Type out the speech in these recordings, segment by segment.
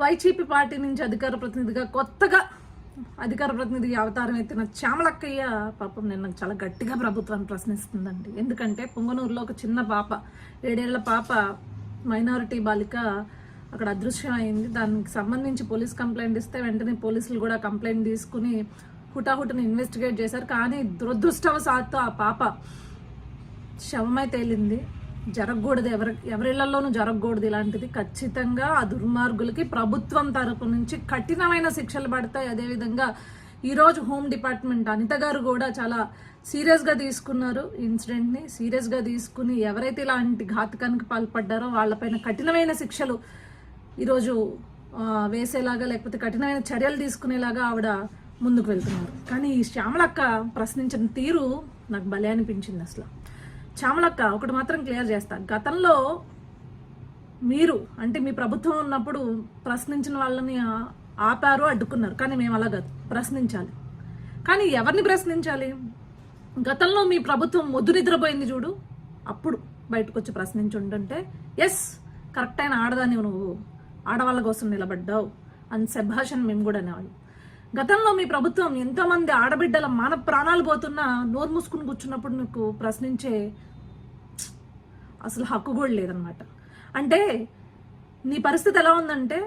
YCP party నుంచి అధికార ప్రతినిధిగా కొత్తగా అధికార ప్రతినిధిగా అవతారం ఎత్తిన శ్యామలక్కయ్య పాపం నిన్న చాలా గట్టిగా ప్రభుత్వాన్ని ప్రశ్నిస్తుందండి. ఎందుకంటే పొంగనూరులో ఒక చిన్న పాప 7 ఏళ్ల పాప మైనారిటీ బాలిక అక్కడ అదృశ్యం అయింది. దానికి సంబంధించి పోలీస్ కంప్లైంట్ ఇస్తే వెంటనే పోలీసులు కూడా కంప్లైంట్ తీసుకుని హుటాహుటిని ఇన్వెస్టిగేట్ చేశారు. కానీ దురదృష్టవశాత్తు ఆ పాప శవమై తేలింది. జరగకూడదు, ఎవరిళ్లలోనూ జరగకూడదు ఇలాంటిది. ఖచ్చితంగా ఆ దుర్మార్గులకి ప్రభుత్వం తరపు నుంచి కఠినమైన శిక్షలు పడతాయి. అదేవిధంగా ఈరోజు హోమ్ డిపార్ట్మెంట్ అనిత గారు కూడా చాలా సీరియస్గా తీసుకున్నారు. ఇన్సిడెంట్ని సీరియస్గా తీసుకుని ఎవరైతే ఇలాంటి ఘాతకానికి పాల్పడ్డారో వాళ్ళపైన కఠినమైన శిక్షలు ఈరోజు వేసేలాగా, లేకపోతే కఠినమైన చర్యలు తీసుకునేలాగా ఆవిడ ముందుకు వెళ్తున్నారు. కానీ ఈ శ్యామలక్క ప్రశ్నించిన తీరు నాకు భలే అనిపించింది. అసలు శ్యామలక్క ఒకటి మాత్రం క్లియర్ చేస్తా, గతంలో మీరు అంటే మీ ప్రభుత్వం ఉన్నప్పుడు ప్రశ్నించిన వాళ్ళని ఆపారు, అడ్డుకున్నారు. కానీ మేము అలా కాదు, ప్రశ్నించాలి. కానీ ఎవరిని ప్రశ్నించాలి? గతంలో మీ ప్రభుత్వం మొద్దు నిద్రపోయింది చూడు, అప్పుడు బయటకు వచ్చి ప్రశ్నించి ఉంటుంటే ఎస్ కరెక్ట్ అయిన ఆడదాన్ని నువ్వు, ఆడవాళ్ళ కోసం నిలబడ్డావు అని శభాషని మేము కూడా అనేవాళ్ళు. గతంలో మీ ప్రభుత్వం ఎంతోమంది ఆడబిడ్డల మాన ప్రాణాలు పోతున్నా నోరు మూసుకుని కూర్చున్నప్పుడు నీకు ప్రశ్నించే అసలు హక్కు కూడా లేదనమాట. అంటే నీ పరిస్థితి ఎలా ఉందంటే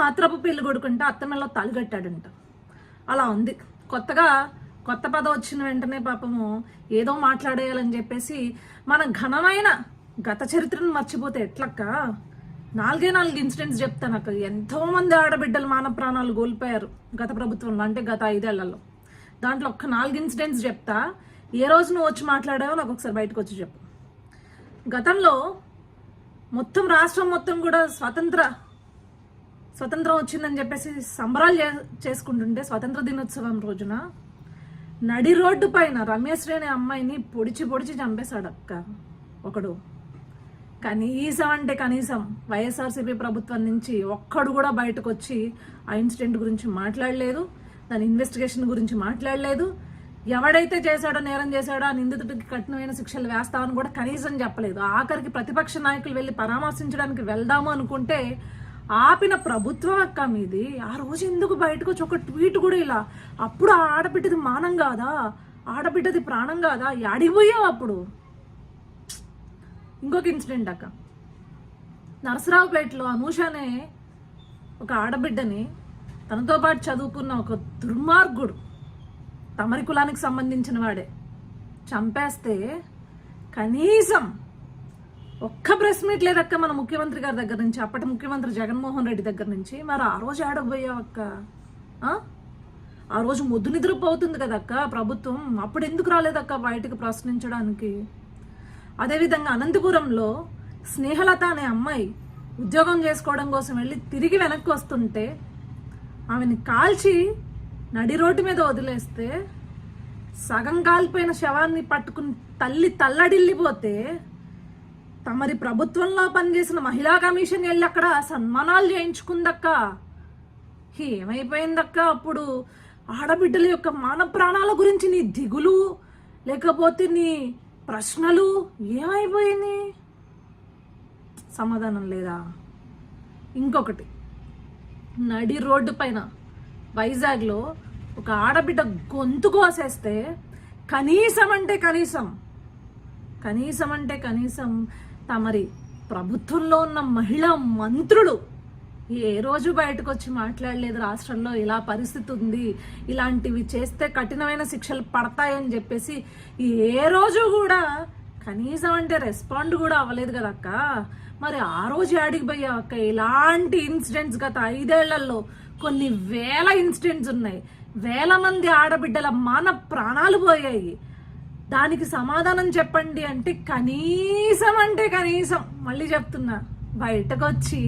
ఆత్రపు పెళ్లి కొడుకుంటే అత్తమెల్లో తాలిగట్టాడంట, అలా ఉంది. కొత్త పదం వచ్చిన వెంటనే పాపము ఏదో మాట్లాడేయాలని చెప్పేసి మన ఘనమైన గత చరిత్రను మర్చిపోతే ఎట్లక్క? 4 ఇన్సిడెంట్స్ చెప్తాను అక్క. ఎంతో మంది ఆడబిడ్డలు మానవ ప్రాణాలు కోల్పోయారు గత ప్రభుత్వంలో, అంటే గత 5 ఏళ్లలో. దాంట్లో ఒక్క 4 ఇన్సిడెంట్స్ చెప్తా. ఏ రోజు నువ్వు వచ్చి మాట్లాడావో నాకు ఒకసారి బయటకు వచ్చి చెప్పు. గతంలో మొత్తం రాష్ట్రం మొత్తం కూడా స్వతంత్రం వచ్చిందని చెప్పేసి సంబరాలు చేసుకుంటుంటే స్వతంత్ర దినోత్సవం రోజున నడి రోడ్డు పైన రమేశ్వరి అనే అమ్మాయిని పొడిచి చంపేశాడు అక్క ఒకడు. కనీసం అంటే కనీసం వైఎస్ఆర్సీపీ ప్రభుత్వం నుంచి ఒక్కడు కూడా బయటకు వచ్చి ఆ ఇన్సిడెంట్ గురించి మాట్లాడలేదు, దాని ఇన్వెస్టిగేషన్ గురించి మాట్లాడలేదు. ఎవడైతే చేశాడో, నేరం చేశాడో ఆ నిందితుడికి కఠినమైన శిక్షలు వేస్తామని కూడా కనీసం చెప్పలేదు. ఆఖరికి ప్రతిపక్ష నాయకులు వెళ్ళి పరామర్శించడానికి వెళ్దాము అనుకుంటే ఆపిన ప్రభుత్వం అక్క మీది. ఆ రోజు ఎందుకు బయటకు వచ్చి ఒక ట్వీట్ కూడా ఇలా? అప్పుడు ఆ ఆడబిడ్డది మానం కాదా? ఆడబిడ్డది ప్రాణం కాదా? అడిగిపోయావు అప్పుడు. ఇంకొక ఇన్సిడెంట్ అక్క, నరసరావుపేటలో అనూష అనే ఒక ఆడబిడ్డని తనతో పాటు చదువుకున్న ఒక దుర్మార్గుడు, తమరి కులానికి సంబంధించిన వాడే, చంపేస్తే కనీసం ఒక్క ప్రెస్ మీట్ లేదక్క మన ముఖ్యమంత్రి గారి దగ్గర నుంచి, అప్పటి ముఖ్యమంత్రి జగన్మోహన్ రెడ్డి దగ్గర నుంచి. మరి ఆ రోజు ఆడపోయావక్క? ఆ రోజు మొద్దు నిద్రపోతుంది కదక్క ప్రభుత్వం, అప్పుడు ఎందుకు రాలేదక్క బయటకు ప్రశ్నించడానికి? అదేవిధంగా అనంతపురంలో స్నేహలత అనే అమ్మాయి ఉద్యోగం చేసుకోవడం కోసం వెళ్ళి తిరిగి వెనక్కి వస్తుంటే ఆమెని కాల్చి నడి రోడ్డు మీద వదిలేస్తే సగం కాలిపోయిన శవాన్ని పట్టుకుని తల్లి తల్లడిల్లిపోతే తమరి ప్రభుత్వంలో పనిచేసిన మహిళా కమిషన్ వెళ్ళి అక్కడ సన్మానాలు చేయించుకుందక్క. ఏమైపోయిందక్క అప్పుడు? ఆడబిడ్డల యొక్క మాన ప్రాణాల గురించి నీ దిగులు, లేకపోతే నీ ప్రశ్నలు ఏమైపోయింది? సమాధానం లేదా? ఇంకొకటి, నడి రోడ్డు పైన వైజాగ్లో ఒక ఆడబిడ్డ గొంతు కోసేస్తే కనీసం అంటే కనీసం తమరి ప్రభుత్వంలో ఉన్న మహిళా మంత్రులు ఏ రోజు బయటకు వచ్చి మాట్లాడలేదు. రాష్ట్రంలో ఇలా పరిస్థితి ఉంది, ఇలాంటివి చేస్తే కఠినమైన శిక్షలు పడతాయని చెప్పేసి ఏ రోజు కూడా కనీసం అంటే రెస్పాండ్ కూడా అవ్వలేదు కదక్క. మరి ఆ రోజు ఆడికి పోయావక్క? ఇలాంటి ఇన్సిడెంట్స్ గత 5 ఏళ్లలో కొన్ని వేల ఇన్సిడెంట్స్ ఉన్నాయి. వేల మంది ఆడబిడ్డల మాన ప్రాణాలు పోయాయి. దానికి సమాధానం చెప్పండి అంటే కనీసం మళ్ళీ చెప్తున్నా, బయటకు వచ్చి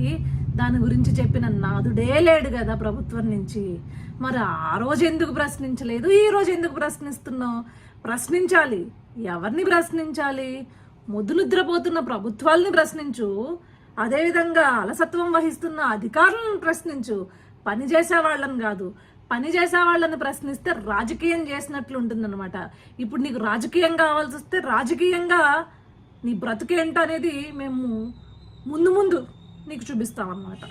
దాని గురించి చెప్పిన నాదుడే లేడు కదా ప్రభుత్వం నుంచి. మరి ఆ రోజు ఎందుకు ప్రశ్నించలేదు? ఈ రోజు ఎందుకు ప్రశ్నిస్తున్నావు? ప్రశ్నించాలి. ఎవరిని ప్రశ్నించాలి? మొద్దు నిద్రపోతున్న ప్రభుత్వాలని ప్రశ్నించు, అదేవిధంగా అలసత్వం వహిస్తున్న అధికారులను ప్రశ్నించు, పనిచేసే వాళ్ళని కాదు. పనిచేసే వాళ్ళని ప్రశ్నిస్తే రాజకీయం చేసినట్లు ఉంటుందన్నమాట. ఇప్పుడు నీకు రాజకీయం కావాల్సి వస్తే రాజకీయంగా నీ బ్రతుకేంటనేది మేము ముందు నీకు చూపిస్తామన్నమాట.